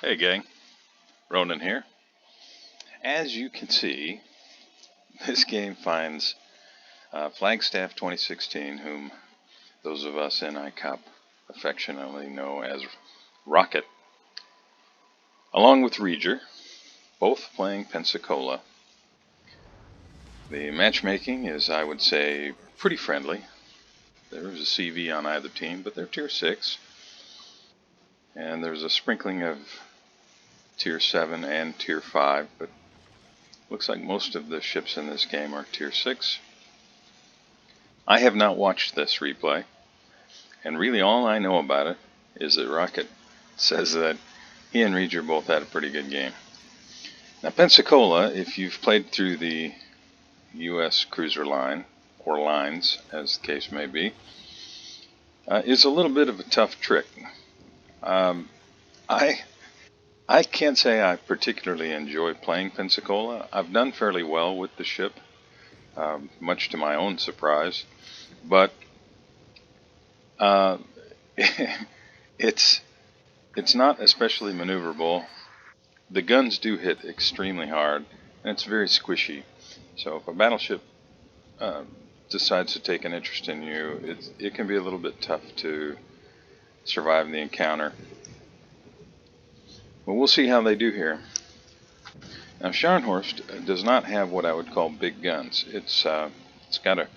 Hey gang, Ronan here. As you can see, this game finds Flagstaff 2016, whom those of us in ICOP affectionately know as Rocket, along with Reejr, both playing Pensacola. The matchmaking is, I would say, pretty friendly. There's a CV on either team, but they're Tier 6. And there's a sprinkling of Tier 7 and Tier 5, but looks like most of the ships in this game are Tier 6. I have not watched this replay, and really all I know about it is that Rocket says that he and Reejr both had a pretty good game. Now Pensacola, if you've played through the U.S. cruiser line, or lines as the case may be, is a little bit of a tough trick. I can't say I particularly enjoy playing Pensacola. I've done fairly well with the ship, much to my own surprise, but it's not especially maneuverable. The guns do hit extremely hard, and it's very squishy. So if a battleship decides to take an interest in you, it can be a little bit tough to survive the encounter. But we'll see how they do here. Now Scharnhorst does not have what I would call big guns. It's got a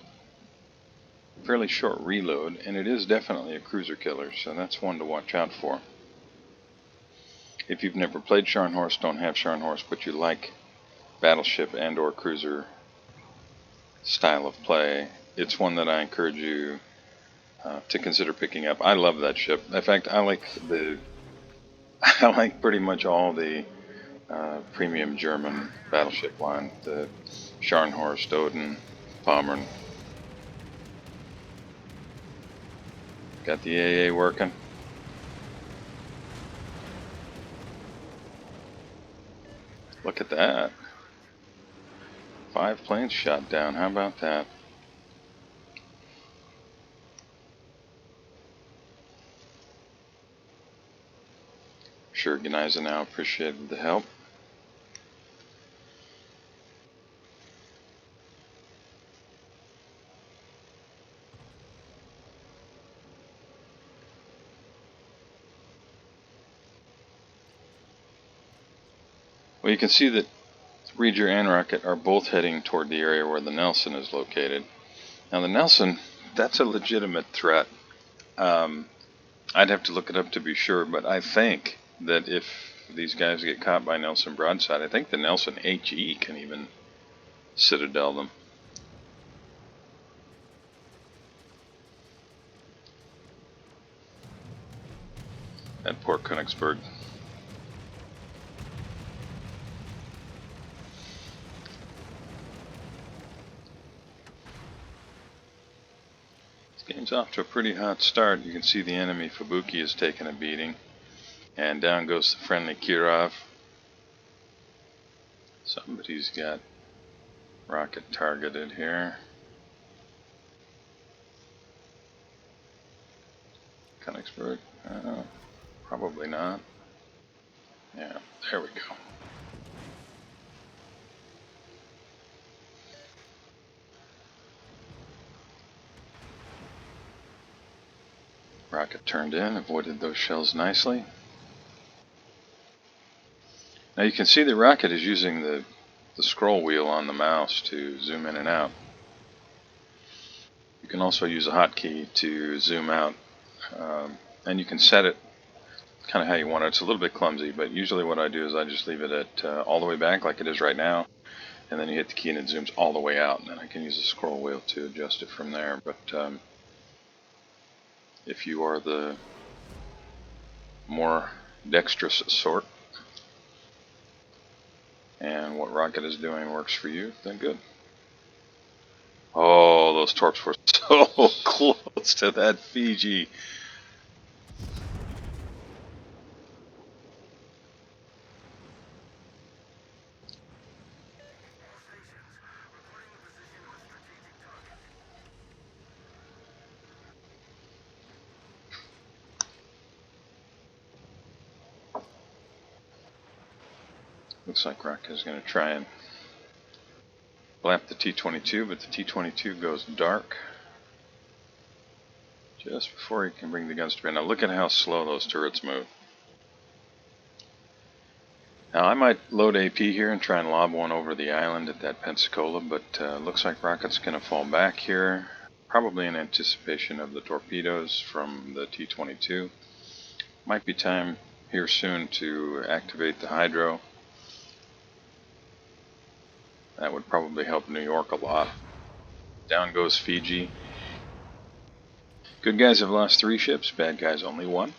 fairly short reload, and it is definitely a cruiser killer, so that's one to watch out for. If you've never played Scharnhorst, don't have Scharnhorst, but you like battleship and or cruiser style of play, it's one that I encourage you to consider picking up. I love that ship. In fact, I like pretty much all the premium German battleship line, the Scharnhorst, Odin, Pommern. Got the AA working. Look at that. 5 planes shot down. How about that? Sure, Gneisenau now appreciated the help. Well, you can see that Reejr and Rocket are both heading toward the area where the Nelson is located. Now the Nelson, that's a legitimate threat. I'd have to look it up to be sure, but I think that if these guys get caught by Nelson broadside, I think the Nelson HE can even citadel them. At Port Königsberg. Game's off to a pretty hot start. You can see the enemy Fubuki is taking a beating. And down goes the friendly Kirov. Somebody's got Rocket targeted here. Königsberg? Probably not. Yeah, there we go. Rocket turned in, avoided those shells nicely. Now you can see the Rocket is using the scroll wheel on the mouse to zoom in and out. You can also use a hotkey to zoom out, and you can set it kind of how you want it. It's a little bit clumsy, but usually what I do is I just leave it at all the way back like it is right now, and then you hit the key and it zooms all the way out, and then I can use the scroll wheel to adjust it from there. But if you are the more dexterous sort, and what Rocket is doing works for you, then good. Oh, those torps were so close to that Fiji. Looks like Rocket is going to try and blap the T-22, but the T-22 goes dark just before he can bring the guns to bear. Now look at how slow those turrets move. Now I might load AP here and try and lob one over the island at that Pensacola, but looks like Rocket's going to fall back here, probably in anticipation of the torpedoes from the T-22. Might be time here soon to activate the hydro. That would probably help New York a lot. Down goes Fiji. Good guys have lost 3 ships, bad guys only 1.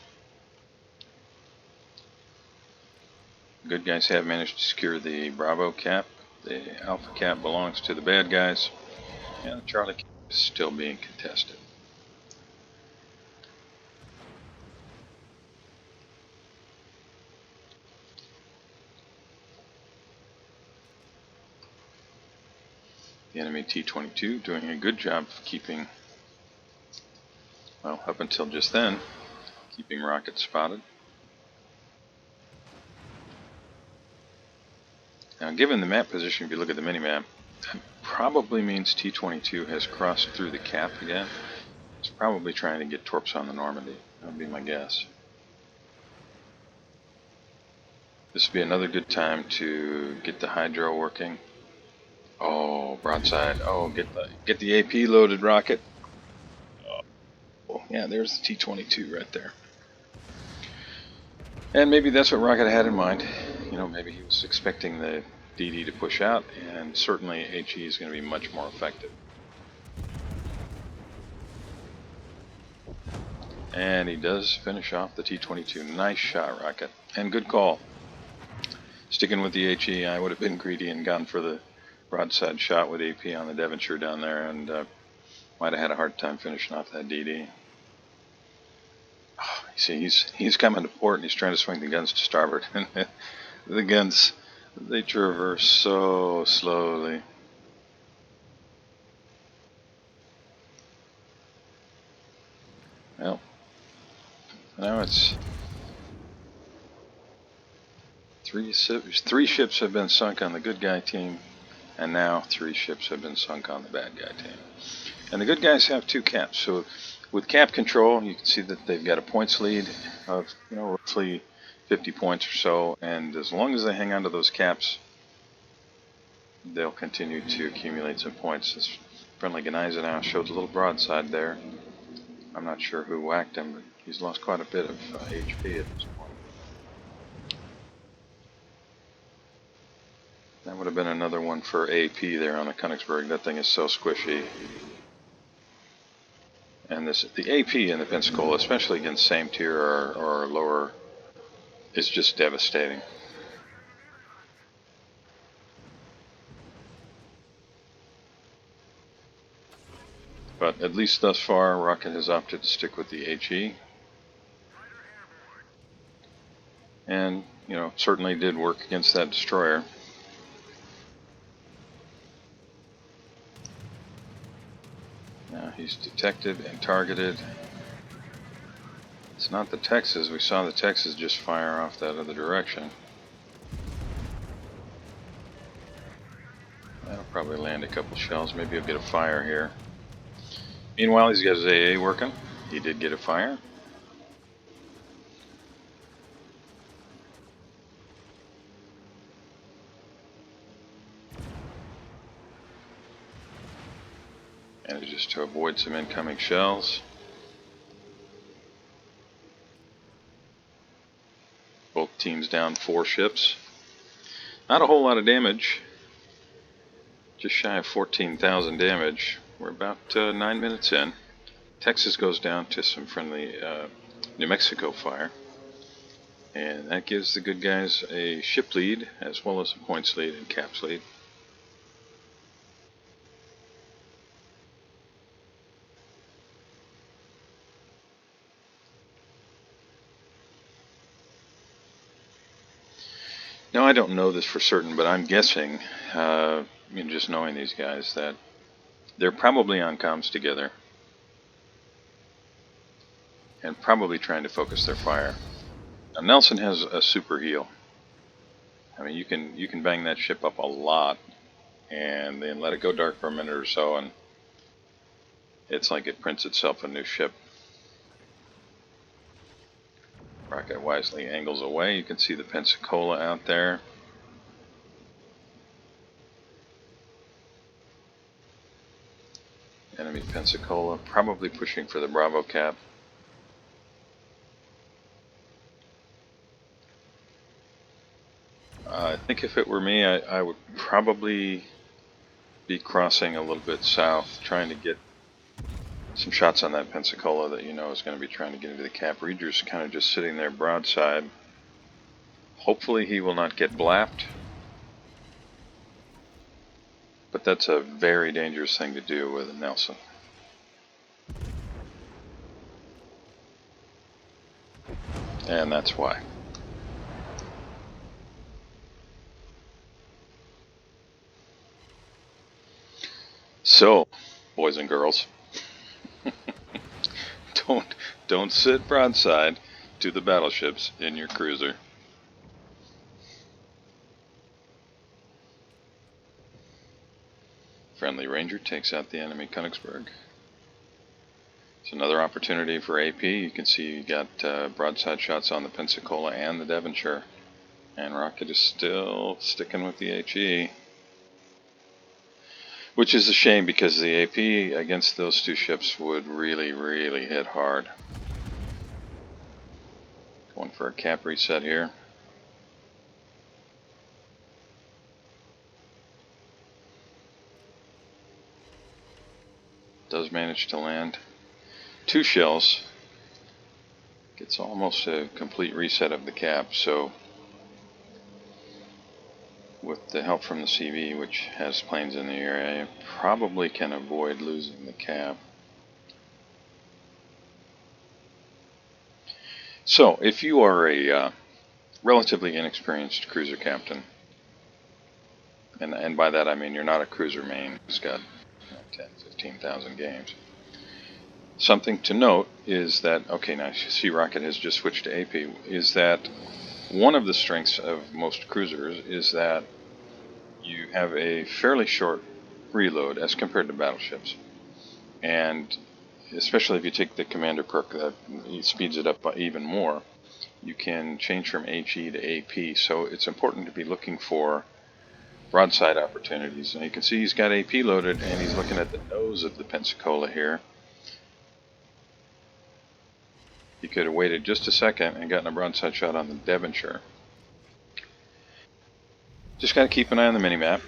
Good guys have managed to secure the Bravo cap. The Alpha cap belongs to the bad guys. And the Charlie cap is still being contested. The enemy T-22 doing a good job of keeping, well, up until just then, keeping Rocket spotted. Now, given the map position, if you look at the mini-map, that probably means T-22 has crossed through the cap again. It's probably trying to get torps on the Normandy. That would be my guess. This would be another good time to get the hydro working. Oh, broadside. Oh, get the AP loaded, Rocket. Oh, yeah, there's the T-22 right there. And maybe that's what Rocket had in mind. You know, maybe he was expecting the DD to push out, and certainly HE is going to be much more effective. And he does finish off the T-22. Nice shot, Rocket. And good call. Sticking with the HE, I would have been greedy and gone for the broadside shot with AP on the Devonshire down there, and might have had a hard time finishing off that DD. Oh, you see, he's coming to port and he's trying to swing the guns to starboard. The guns, they traverse so slowly. Well, now it's three ships have been sunk on the good guy team, and now 3 ships have been sunk on the bad guy team. And the good guys have 2 caps, so with cap control, you can see that they've got a points lead of, roughly 50 points or so, and as long as they hang on to those caps, they'll continue to accumulate some points. This friendly Gneisenau now showed a little broadside there. I'm not sure who whacked him, but he's lost quite a bit of HP at this point. That would have been another one for AP there on the Königsberg. That thing is so squishy. And the AP in the Pensacola, especially against same tier or lower, is just devastating. But at least thus far, Rocket has opted to stick with the HE. And, certainly did work against that destroyer. Now he's detected and targeted. It's not the Texas. We saw the Texas just fire off that other direction. That'll probably land a couple shells. Maybe he'll get a fire here. Meanwhile, he's got his AA working. He did get a fire. And just to avoid some incoming shells. Both teams down 4 ships. Not a whole lot of damage. Just shy of 14,000 damage. We're about 9 minutes in. Texas goes down to some friendly New Mexico fire. And that gives the good guys a ship lead, as well as a points lead and caps lead. Now, I don't know this for certain, but I'm guessing, just knowing these guys, that they're probably on comms together and probably trying to focus their fire. Now, Nelson has a super heal, I mean, you can bang that ship up a lot, and then let it go dark for a minute or so, and it's like it prints itself a new ship. Rocket wisely angles away. You can see the Pensacola out there. Enemy Pensacola, probably pushing for the Bravo cap. I think if it were me, I would probably be crossing a little bit south, trying to get some shots on that Pensacola that you know is going to be trying to get into the cap. Reejr's kind of just sitting there broadside. Hopefully he will not get blapped, but that's a very dangerous thing to do with a Nelson. And that's why. So, boys and girls, don't sit broadside to the battleships in your cruiser. Friendly Ranger takes out the enemy Königsberg. It's another opportunity for AP. You can see you got broadside shots on the Pensacola and the Devonshire. And Rocket is still sticking with the HE. Which is a shame because the AP against those two ships would really, really hit hard. Going for a cap reset here. Does manage to land 2 shells. Gets almost a complete reset of the cap, so with the help from the CV, which has planes in the area, probably can avoid losing the cap. So, if you are a relatively inexperienced cruiser captain, and by that I mean you're not a cruiser main who's got 10, 15,000 games, something to note is that, okay, now you see Rocket has just switched to AP, is that one of the strengths of most cruisers is that you have a fairly short reload as compared to battleships. And especially if you take the commander perk that speeds it up even more, you can change from HE to AP. So it's important to be looking for broadside opportunities. And you can see he's got AP loaded and he's looking at the nose of the Pensacola here. He could have waited just a second and gotten a broadside shot on the Devonshire. Just got to keep an eye on the minimap.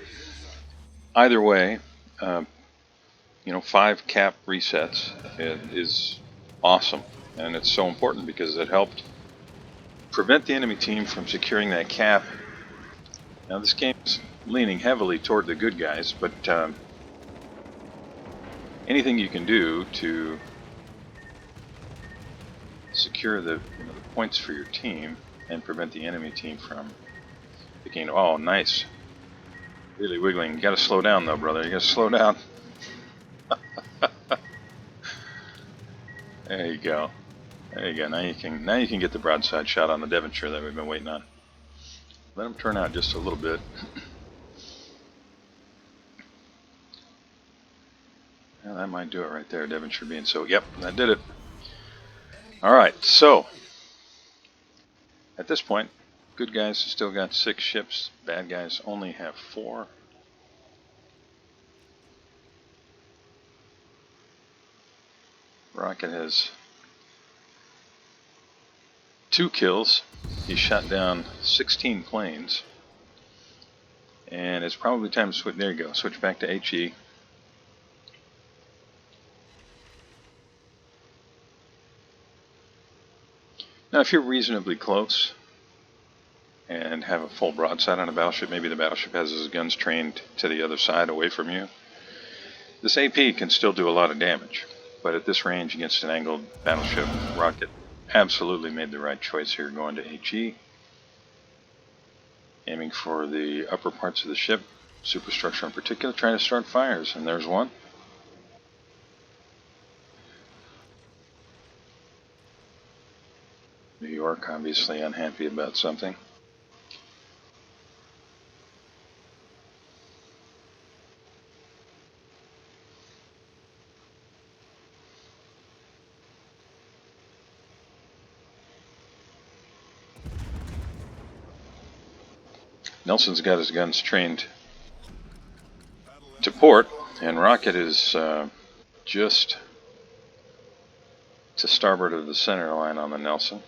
Either way, 5 cap resets is awesome, and it's so important because it helped prevent the enemy team from securing that cap. Now this game is leaning heavily toward the good guys, but anything you can do to secure the points for your team and prevent the enemy team from picking. Oh, nice. Really wiggling. You gotta slow down though, brother. You gotta slow down. There you go. There you go. Now you can get the broadside shot on the Devonshire that we've been waiting on. Let him turn out just a little bit. Yeah, that might do it right there. Devonshire being so. Yep, that did it. All right. So at this point, good guys still got 6 ships. Bad guys only have 4. Rocket has 2 kills. He shot down 16 planes. And it's probably time to switch. There you go. Switch back to HE. Now, if you're reasonably close and have a full broadside on a battleship, maybe the battleship has his guns trained to the other side away from you, this AP can still do a lot of damage. But at this range against an angled battleship, Rocket absolutely made the right choice here going to HE. Aiming for the upper parts of the ship, superstructure in particular, trying to start fires. And there's one. New York obviously unhappy about something. Nelson's got his guns trained to port, and Rocket is just to starboard of the center line on the Nelson.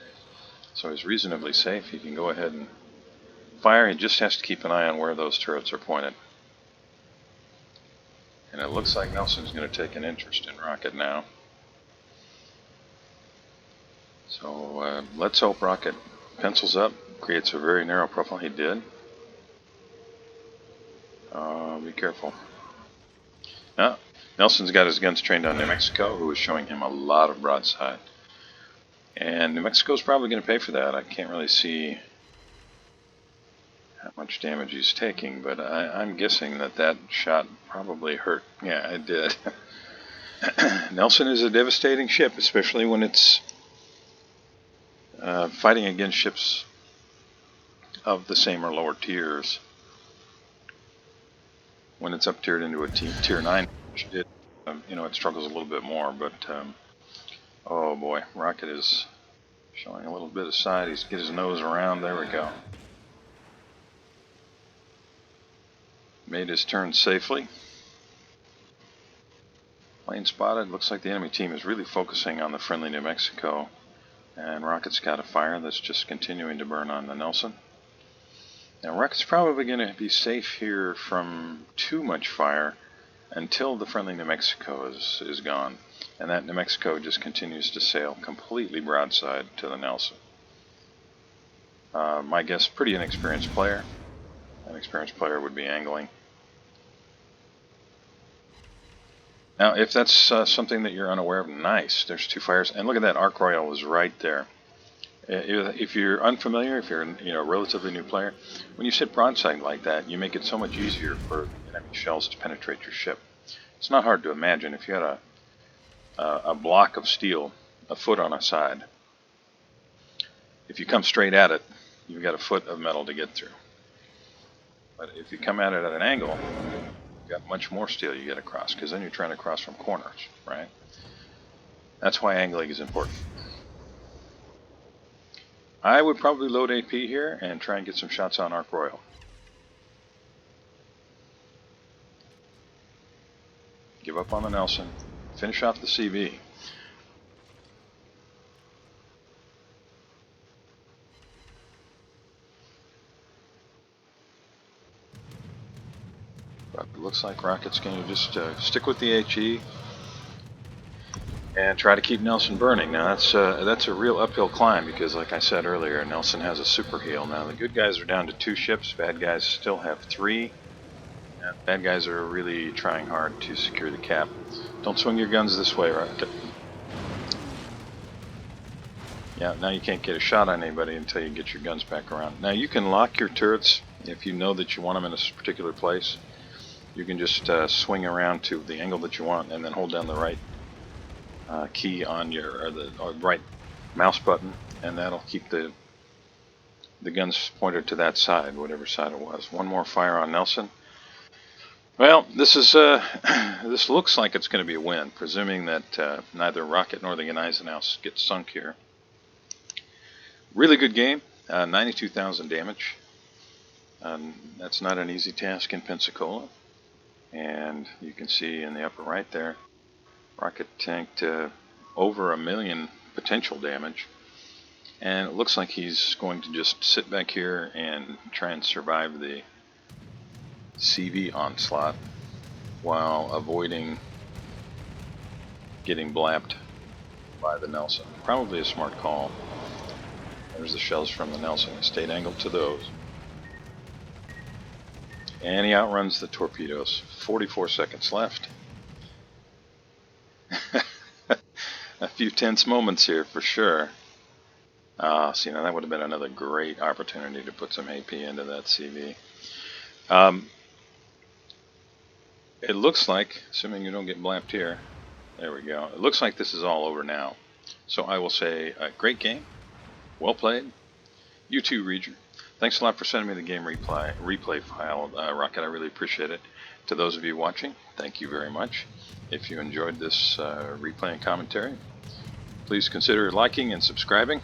So he's reasonably safe. He can go ahead and fire. He just has to keep an eye on where those turrets are pointed. And it looks like Nelson's going to take an interest in Rocket now. So let's hope Rocket pencils up, creates a very narrow profile. He did. Be careful. Now, Nelson's got his guns trained on New Mexico, who is showing him a lot of broadside. And New Mexico's probably going to pay for that. I can't really see how much damage he's taking, but I'm guessing that shot probably hurt. Yeah, it did. Nelson is a devastating ship, especially when it's fighting against ships of the same or lower tiers. When it's up tiered into a tier 9, it struggles a little bit more. But oh boy, Rocket is showing a little bit of side. He's get his nose around. There we go. Made his turn safely. Plane spotted. Looks like the enemy team is really focusing on the friendly New Mexico. And Rocket's got a fire that's just continuing to burn on the Nelson. Now Rocket's probably going to be safe here from too much fire until the friendly New Mexico is gone. And that New Mexico just continues to sail completely broadside to the Nelson. My guess, pretty inexperienced player. An experienced player would be angling. Now if that's something that you're unaware of, nice. There's two fires. And look at that, Arc Royal is right there. If you're unfamiliar, if you're a relatively new player, when you sit broadside like that, you make it so much easier for enemy shells to penetrate your ship. It's not hard to imagine if you had a block of steel a foot on a side. If you come straight at it, you've got a foot of metal to get through. But if you come at it at an angle, you've got much more steel you get across, because then you're trying to cross from corners, right? That's why angling is important. I would probably load AP here and try and get some shots on Arc Royal. Give up on the Nelson. Finish off the CV. But it looks like Rocket's going to just stick with the HE and try to keep Nelson burning. Now that's a real uphill climb because, like I said earlier, Nelson has a super heal. Now the good guys are down to 2 ships, bad guys still have 3. And bad guys are really trying hard to secure the cap. Don't swing your guns this way, Rocket. Yeah, now you can't get a shot on anybody until you get your guns back around. Now you can lock your turrets if you know that you want them in a particular place. You can just swing around to the angle that you want and then hold down the right key on your right mouse button, and that'll keep the guns pointed to that side, whatever side it was. One more fire on Nelson. Well, this is this looks like it's going to be a win, presuming that neither Rocket nor the Gneisenhaus get sunk here. Really good game, 92,000 damage. That's not an easy task in Pensacola, and you can see in the upper right there, Rocket tanked over 1 million potential damage, and it looks like he's going to just sit back here and try and survive the CV onslaught while avoiding getting blapped by the Nelson. Probably a smart call. There's the shells from the Nelson. He stayed angled to those. And he outruns the torpedoes. 44 seconds left. A few tense moments here for sure. See, now that would have been another great opportunity to put some AP into that CV. It looks like, assuming you don't get blapped here, there we go. It looks like this is all over now. So I will say, great game, well played. You too, Reejr. Thanks a lot for sending me the game replay file, Rocket. I really appreciate it. To those of you watching, thank you very much. If you enjoyed this replay and commentary, please consider liking and subscribing.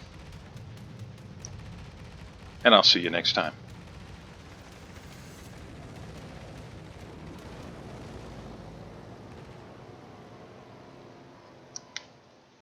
And I'll see you next time.